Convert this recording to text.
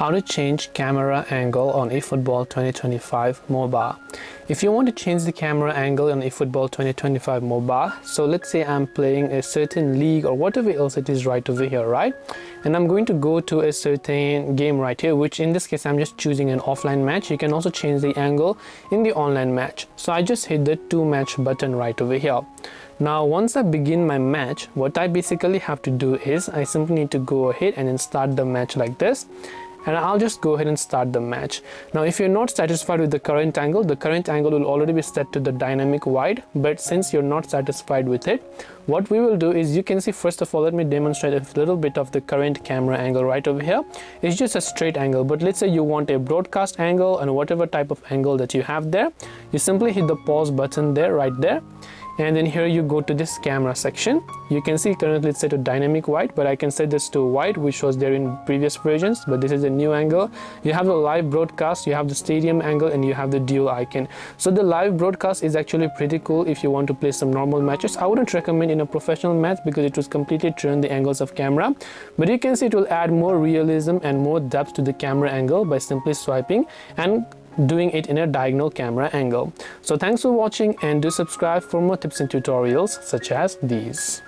How to change camera angle on eFootball 2025 mobile. If you want to change the camera angle on eFootball 2025 mobile, so let's say I'm playing a certain league or whatever else it is right over here, right? And I'm going to go to a certain game right here, which in this case I'm just choosing an offline match. You can also change the angle in the online match. So I just hit the to match button right over here. Now once I begin my match, what I basically have to do is I simply need to go ahead and then start the match like this. And I'll just go ahead and start the match. Now if you're not satisfied with the current angle will already be set to the dynamic wide, but since you're not satisfied with it, what we will do is, you can see, first of all, let me demonstrate a little bit of the current camera angle right over here. It's just a straight angle, but let's say you want a broadcast angle and whatever type of angle that you have there, you simply hit the pause button there, right there. And then here you go to this camera section. You can see currently it's set to dynamic wide, but I can set this to wide, which was there in previous versions, but this is a new angle. You have the live broadcast, you have the stadium angle, and you have the dual icon. So the live broadcast is actually pretty cool if you want to play some normal matches. I wouldn't recommend in a professional match because it was completely turn the angles of camera, but you can see it will add more realism and more depth to the camera angle by simply swiping and doing it in a diagonal camera angle. So thanks for watching, and do subscribe for more tips and tutorials such as these.